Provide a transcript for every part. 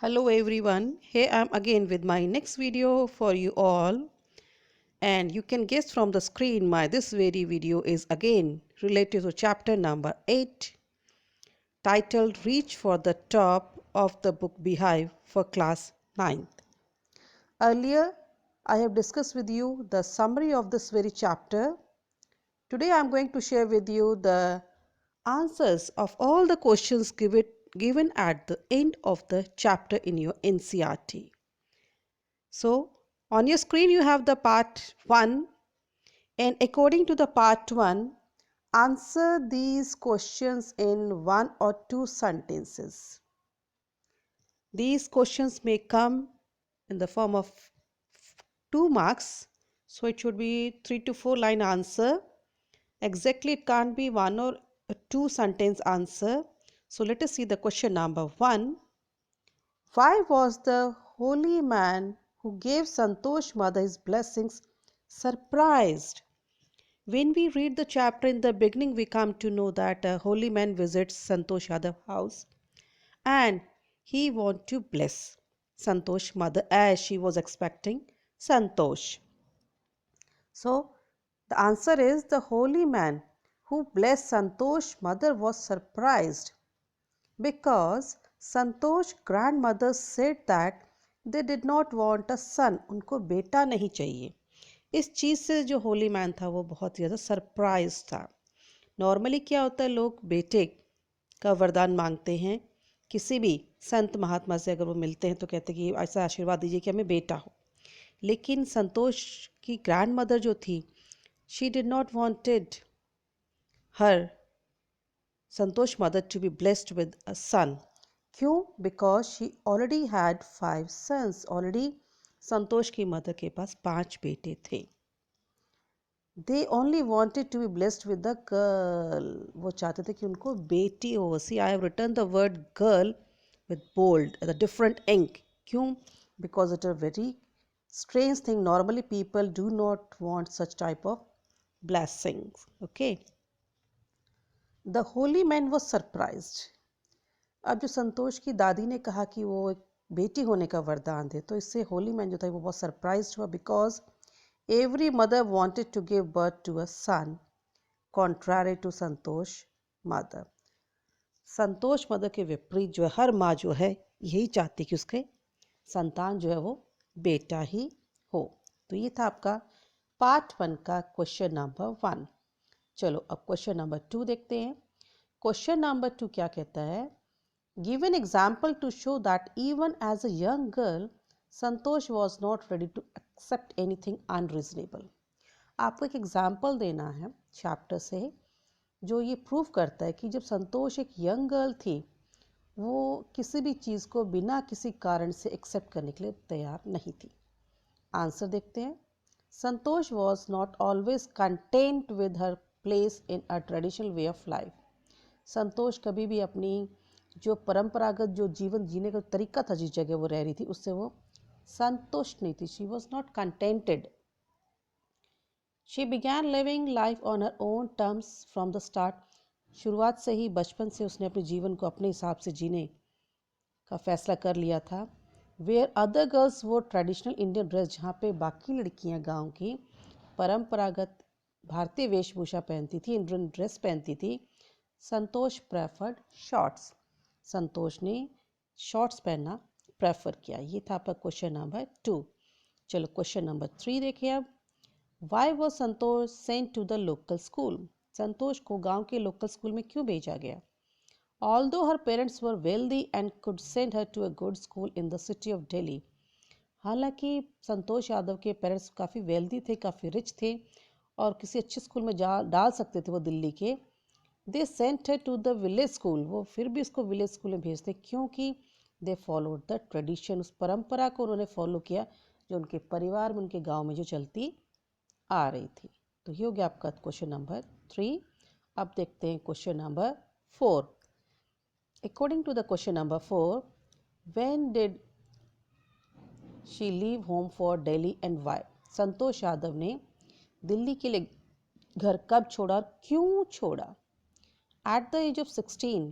Hello everyone, here I am again with my next video for you all, and you can guess from the screen my this very video is again related to chapter number 8 titled Reach for the Top of the Book Beehive for class 9th. Earlier I have discussed with you the summary of this very chapter. Today I am going to share with you the answers of all the questions given at the end of the chapter in your NCERT. So, on your screen you have the part 1, and according to the part 1, answer these questions in one or two sentences. These questions may come in the form of 2 marks, so it should be 3 to 4 line answer. Exactly, it can't be one or two sentence answer. So let us see the question number 1. Why was the holy man who gave Santosh mother his blessings surprised? When we read the chapter in the beginning, we come to know that a holy man visits Santosh Yadav's house and he wants to bless Santosh mother as she was expecting Santosh. So the answer is the holy man who blessed Santosh mother was surprised because Santosh grandmother said that they did not want a son, उनको बेटा नहीं चाहिए. इस चीज़ से जो Holi man था वो बहुत ज़्यादा सरप्राइज था. नॉर्मली क्या होता है, लोग बेटे का वरदान मांगते हैं. किसी भी संत महात्मा से अगर वो मिलते हैं तो कहते हैं कि ऐसा आशीर्वाद दीजिए कि हमें बेटा हो. लेकिन संतोष की ग्रैंड मदर जो थी, she did not wanted her Santosh mother to be blessed with a son. क्यों? Because she already had 5 sons. Already Santosh की मदर के पास 5 बेटे थे. They only wanted to be blessed with the girl. वो चाहते थे कि उनको बेटी हो. See I have written the word girl with bold the different ink. क्यों? Because it a very strange thing. Normally people do not want such type of blessings. Okay. The Holi man was surprised. अब जो संतोष की दादी ने कहा कि वो एक बेटी होने का वरदान दे, तो इससे होली मैन जो था वो बहुत सरप्राइज हुआ. Because every mother wanted to give birth to a son contrary to Santosh mother. Santosh mother के विपरीत जो है हर माँ जो है यही चाहती कि उसके संतान जो है वो बेटा ही हो. तो ये था आपका पार्ट 1 का क्वेश्चन नंबर 1. चलो अब क्वेश्चन नंबर 2 देखते हैं. क्वेश्चन नंबर 2 क्या कहता है? Give an example to show that even as a young girl, Santosh was not ready to accept anything unreasonable. आपको एक एग्जाम्पल देना है चैप्टर से जो ये प्रूव करता है कि जब संतोष एक यंग गर्ल थी, वो किसी भी चीज़ को बिना किसी कारण से एक्सेप्ट करने के लिए तैयार नहीं थी. आंसर देखते हैं. Santosh was not always content with her place in a traditional way of life. Santosh कभी भी अपनी जो परंपरागत जो जीवन जीने का तरीका था, जिस जगह वो रह रही थी, उससे वो संतुष्ट नहीं थी. She was not contented. She began living life on her own terms from the start. शुरुआत से ही, बचपन से उसने अपने जीवन को अपने हिसाब से जीने का फैसला कर लिया था. वेयर अदर गर्ल्स वो ट्रेडिशनल इंडियन ड्रेस, जहाँ पे बाकी लड़कियाँ गांव की परंपरागत भारतीय वेशभूषा पहनती थी, इंडियन ड्रेस पहनती थी, संतोष प्रेफर्ड शॉर्ट्स. संतोष ने शॉर्ट्स पहनना प्रेफर किया. ये था आपका क्वेश्चन नंबर 2. चलो क्वेश्चन नंबर 3 देखिए. अब why was Santosh sent to the local school. Santosh को गांव के लोकल स्कूल में क्यों भेजा गया? Although her parents were wealthy and could send her to a good school in the city of Delhi. हालांकि संतोष यादव के पेरेंट्स काफ़ी वेल्दी थे, काफ़ी रिच थे और किसी अच्छे स्कूल में डाल सकते थे वो दिल्ली के. They sent her to the village school. वो फिर भी उसको विलेज स्कूल में भेजते क्योंकि दे फॉलोड द ट्रेडिशन. उस परंपरा को उन्होंने फॉलो किया जो उनके परिवार में, उनके गांव में जो चलती आ रही थी. तो ये हो गया आपका क्वेश्चन नंबर 3. अब देखते हैं question number 4. According to the question number 4, when did she leave home for Delhi and why. Santosh Yadav ने दिल्ली के लिए घर कब छोड़ा और क्यों छोड़ा? At the age of 16,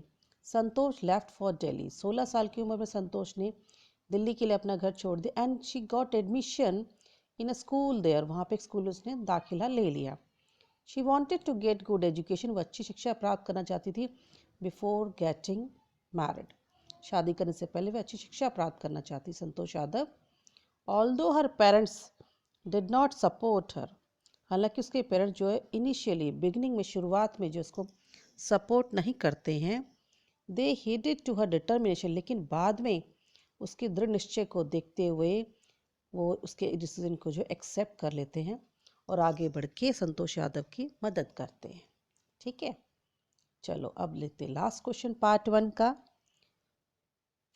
Santosh left for Delhi. 16 साल की उम्र में संतोष ने दिल्ली के लिए अपना घर छोड़ दिया and she got admission in a school there, वहाँ पे एक स्कूल उसने दाखिला ले लिया। She wanted to get good education, वो अच्छी शिक्षा प्राप्त करना चाहती थी बिफोर गेटिंग मैरिड, शादी करने से पहले वह अच्छी शिक्षा प्राप्त करना चाहती Santosh Yadav. Although her parents did not support her, हालांकि उसके पेरेंट्स जो है इनिशियली बिगिनिंग में, शुरुआत में जो उसको सपोर्ट नहीं करते हैं, दे हेडेड टू हर डिटर्मिनेशन, लेकिन बाद में उसके दृढ़ निश्चय को देखते हुए वो उसके डिसीजन को जो एक्सेप्ट कर लेते हैं और आगे बढ़ के संतोष यादव की मदद करते हैं। ठीक है, चलो अब लेते लास्ट क्वेश्चन पार्ट 1 का।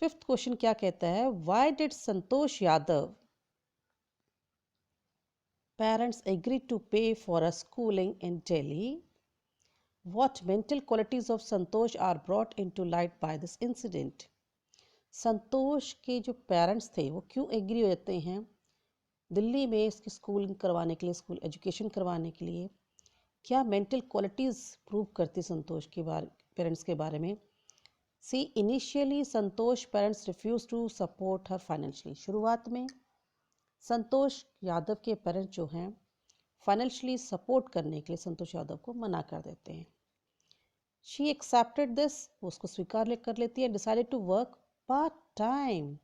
5th क्वेश्चन क्या कहता है, why did Santosh Yadav parents agree to pay for a schooling in Delhi? What mental qualities of Santosh are brought into light by this incident? Santosh के जो पेरेंट्स थे वो क्यों एग्री हो जाते हैं दिल्ली में इसकी स्कूलिंग करवाने के लिए, स्कूल एजुकेशन करवाने के लिए? क्या मेंटल क्वालिटीज़ प्रूव करती संतोष के बारे, पेरेंट्स के बारे में? C initially Santosh parents refuse to support her financially, शुरुआत में संतोष यादव के पेरेंट्स जो हैं फाइनेंशियली सपोर्ट करने के लिए संतोष यादव को मना कर देते हैं। शी एक्सेप्टेड दिस, वो उसको स्वीकार कर लेती है। Decided to work part time,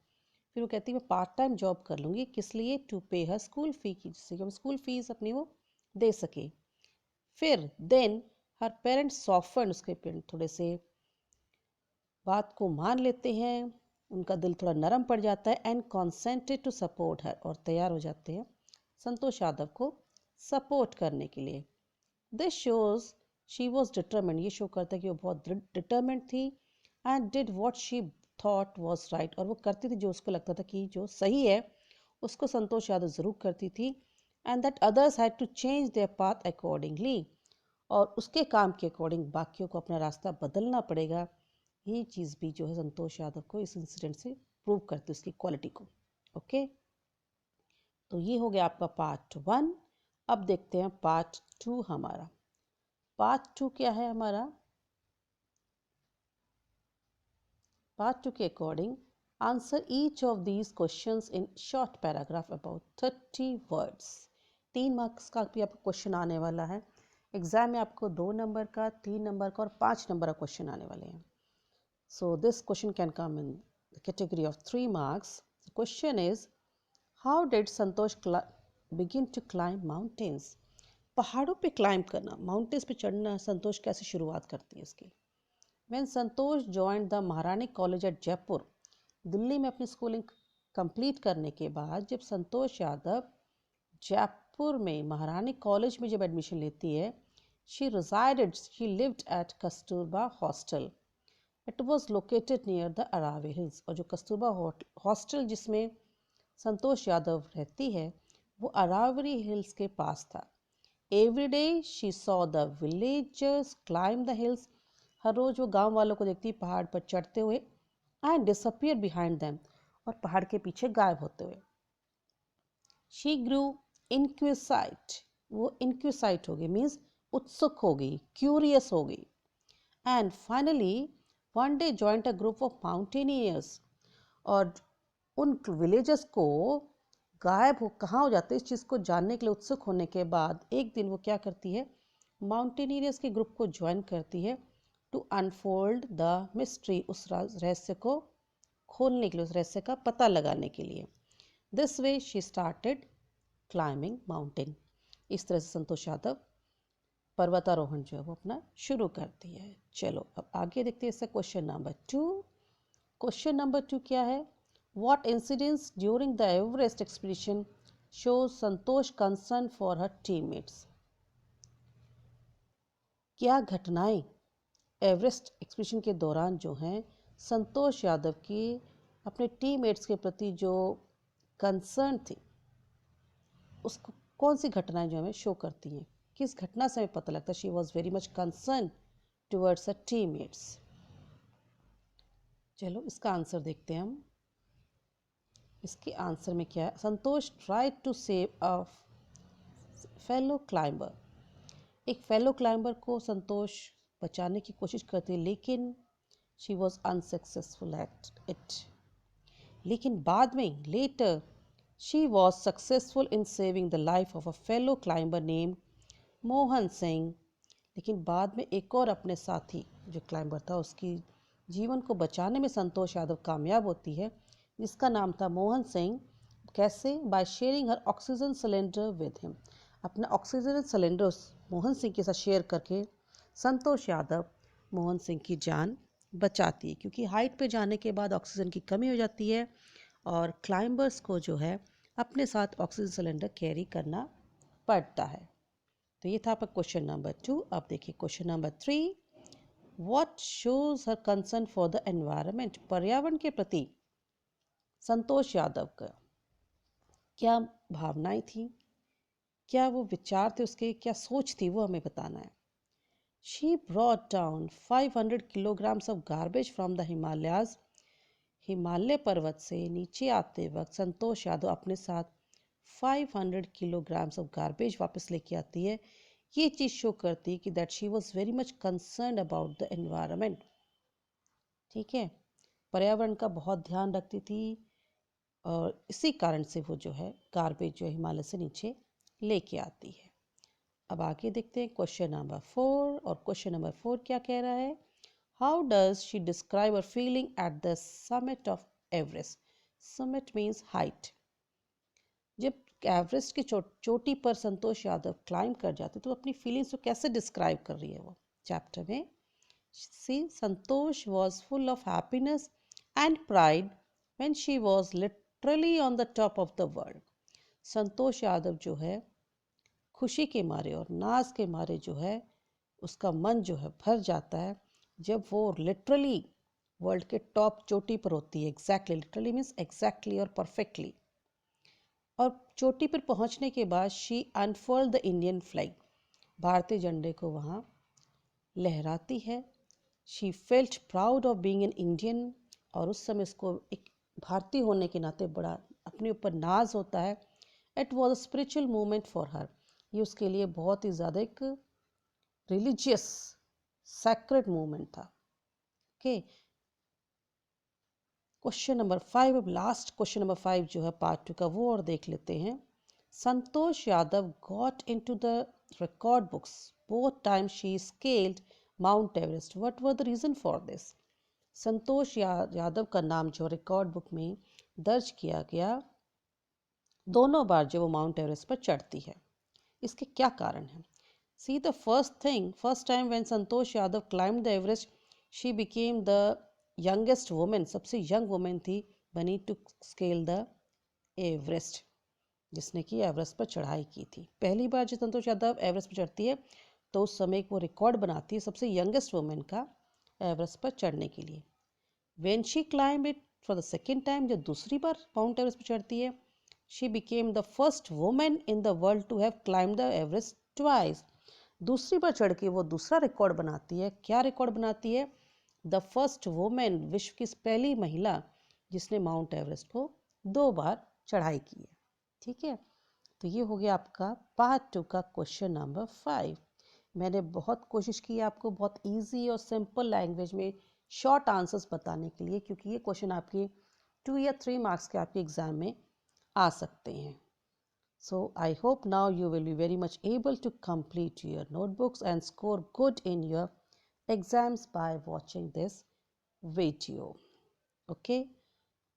फिर वो कहती है मैं पार्ट टाइम जॉब कर लूँगी, किस लिए? टू पे हर स्कूल फी की, जिससे कि हम स्कूल फीस अपनी वो दे सके। फिर देन हर पेरेंट्स सॉफ्टन, उसके पेरेंट थोड़े से बात को मान लेते हैं, उनका दिल थोड़ा नरम पड़ जाता है एंड कॉन्सेंटेड टू सपोर्ट हर, और तैयार हो जाते हैं संतोष यादव को सपोर्ट करने के लिए। This shows she was determined, ये शो करता है कि वो बहुत डिटर्मिन्ड थी and did what she thought was right, और वो करती थी जो उसको लगता था कि जो सही है उसको संतोष यादव ज़रूर करती थी। And that others had to change their path accordingly, और उसके काम के अकॉर्डिंग बाकियों को अपना रास्ता बदलना पड़ेगा। ये चीज़ भी जो है संतोष यादव को इस इंसिडेंट से प्रूव करती है उसकी क्वालिटी को। ओके, तो ये हो गया आपका पार्ट 1। अब देखते हैं पार्ट 2 हमारा। पार्ट 2 क्या है हमारा? पार्ट 2 के according answer each of these questions in short paragraph about 30 words. 3 marks का भी आपको क्वेश्चन आने वाला है एग्जाम में, आपको 2 नंबर का, 3 नंबर का और 5 नंबर का क्वेश्चन आने वाले हैं। So this question can come in the category of 3 marks. The question is how did Santosh begin to climb mountains? पहाड़ों पे क्लाइंब करना, माउंटेन्स पे चढ़ना संतोष कैसे शुरुआत करती है इसकी? When संतोष joined the महारानी कॉलेज एट जयपुर, दिल्ली में अपनी स्कूलिंग कंप्लीट करने के बाद जब संतोष यादव जयपुर में महारानी कॉलेज में जब एडमिशन लेती है, she lived at Kasturba hostel, it was located near the Aravalli hills, और जो कस्तूरबा हॉस्टल जिसमें संतोष यादव रहती है वो अरावली हिल्स के पास था। Every day she saw the villagers climb the hills, हर रोज वो गांव वालों को देखती पहाड़ पर चढ़ते हुए एंड डिसअपियर बिहाइंड देम, और पहाड़ के पीछे गायब होते हुए। शी ग्रू इंक्विसाइट, वो इंक्विसाइट हो गई मीन्स उत्सुक हो गई, क्यूरियस हो गई। And finally one day joint a group of mountaineers, और उन विलेजर्स को गायब हो कहाँ हो जाते इस चीज़ को जानने के लिए उत्सुक होने के बाद एक दिन वो क्या करती है, माउंटेनियर्स के ग्रुप को ज्वाइन करती है टू अनफोल्ड द मिस्ट्री, उस रहस्य को खोलने के लिए, उस रहस्य का पता लगाने के लिए। This way she started climbing mountain, इस तरह से संतोष यादव पर्वतारोहण जो है वो अपना शुरू करती है। चलो अब आगे देखते हैं इससे क्वेश्चन नंबर 2। क्वेश्चन नंबर 2 क्या है? What incidents during the Everest expedition shows Santosh concern for her teammates? क्या घटनाएं एवरेस्ट एक्सपीडिशन के दौरान जो हैं संतोष यादव की अपने टीममेट्स के प्रति जो कंसर्न थी, उसको कौन सी घटनाएं जो हमें शो करती हैं? किस घटना से हमें पता लगता है she was very much concern towards her teammates? चलो इसका आंसर देखते हैं हम। इसके आंसर में क्या है? Santosh tried to save a fellow climber, एक फेलो क्लाइंबर को संतोष बचाने की कोशिश करती है लेकिन she was unsuccessful at it. लेकिन बाद में later she was successful in saving the life of a fellow climber name Mohan Singh. लेकिन बाद में एक और अपने साथी जो क्लाइंबर था उसकी जीवन को बचाने में संतोष यादव कामयाब होती है, जिसका नाम था मोहन सिंह। कैसे? By sharing her oxygen cylinder with him. अपना ऑक्सीजन सिलेंडर उस मोहन सिंह के साथ शेयर करके संतोष यादव मोहन सिंह की जान बचाती है, क्योंकि हाइट पे जाने के बाद ऑक्सीजन की कमी हो जाती है और क्लाइंबर्स को जो है अपने साथ ऑक्सीजन सिलेंडर कैरी करना पड़ता है। तो ये था आपका क्वेश्चन नंबर 2। अब देखिए question number 3। What shows her concern for the environment. पर्यावरण के प्रति संतोष यादव का क्या भावनाएं थी, क्या वो विचार थे, उसके क्या सोच थी, वो हमें बताना है। She brought down 500 kilograms of garbage from the Himalayas। Himalaya पर्वत से नीचे आते वक्त संतोष यादव अपने साथ 500 kilograms of garbage वापस लेके आती है। ये चीज़ शो करती है कि that she was very much concern about the environment. ठीक है, पर्यावरण का बहुत ध्यान रखती थी और इसी कारण से वो जो है गार्बेज जो हिमालय से नीचे लेके आती है। अब आगे देखते हैं क्वेश्चन नंबर 4। और क्वेश्चन नंबर 4 क्या कह रहा है? How does she describe her feeling at the summit of Everest. Summit means height. जब एवरेस्ट की चोटी पर संतोष यादव क्लाइंब कर जाते तो अपनी फीलिंग्स को कैसे डिस्क्राइब कर रही है वो चैप्टर में। C Santosh was full of happiness and pride when she was literally on the top of the world. Santosh Yadav जो है खुशी के मारे और नाज के मारे जो है उसका मन जो है भर जाता है जब वो लिटरली वर्ल्ड के टॉप चोटी पर होती है। एग्जैक्टली, लिटरली मीन्स एग्जैक्टली और परफेक्टली। और चोटी पर पहुंचने के बाद she unfold the Indian flag, भारतीय झंडे को वहाँ लहराती है। She felt proud of being an Indian, और उस समय उसको एक भारतीय होने के नाते बड़ा अपने ऊपर नाज होता है। It was a spiritual movement for her. ये उसके लिए बहुत ही ज़्यादा एक रिलीजियस सैक्रेड मूवमेंट था। Okay, question number 5। अब लास्ट क्वेश्चन नंबर 5 जो है पार्ट 2 का, वो और देख लेते हैं। Santosh Yadav got into the record books both time she scaled Mount Everest. What were the reason for this. Santosh Yadav का नाम जो रिकॉर्ड बुक में दर्ज किया गया दोनों बार जो वो माउंट एवरेस्ट पर चढ़ती है, इसके क्या कारण है। See the first time when Santosh Yadav climbed the Everest she became the youngest women, सबसे यंग वुमेन थी बनी टू स्केल द एवरेस्ट, जिसने कि एवरेस्ट पर चढ़ाई की थी। पहली बार जब संतोष यादव एवरेस्ट पर चढ़ती है तो उस समय वो रिकॉर्ड बनाती है सबसे यंगेस्ट वुमेन का एवरेस्ट पर चढ़ने के लिए। When she climb it for the second time, जब दूसरी बार माउंट एवरेस्ट पर चढ़ती है, she became the first women in the world to have climb the Everest twice. दूसरी बार चढ़ के वो दूसरा रिकॉर्ड बनाती है। क्या रिकॉर्ड बनाती है? द फर्स्ट वुमेन, विश्व की पहली महिला जिसने माउंट एवरेस्ट को 2 बार चढ़ाई की है। ठीक है, तो ये हो गया आपका पार्ट 2 का क्वेश्चन नंबर 5। मैंने बहुत कोशिश की आपको बहुत इजी और सिंपल लैंग्वेज में शॉर्ट आंसर्स बताने के लिए, क्योंकि ये क्वेश्चन आपके 2 या 3 मार्क्स के आपके एग्जाम में आ सकते हैं। So I hope now you will be very much able to complete your notebooks and score good in your exams by watching this video. Okay,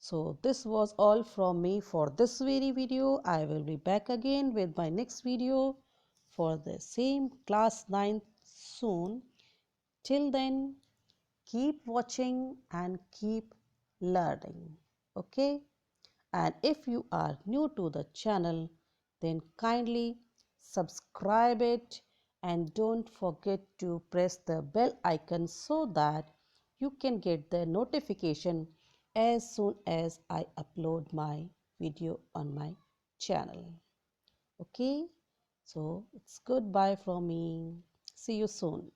so this was all from me for this very video. I will be back again with my next video for the same class 9 soon. Till then, keep watching and keep learning. Okay, and if you are new to the channel, then kindly subscribe it and don't forget to press the bell icon so that you can get the notification as soon as I upload my video on my channel. Okay, so it's goodbye from me. See you soon.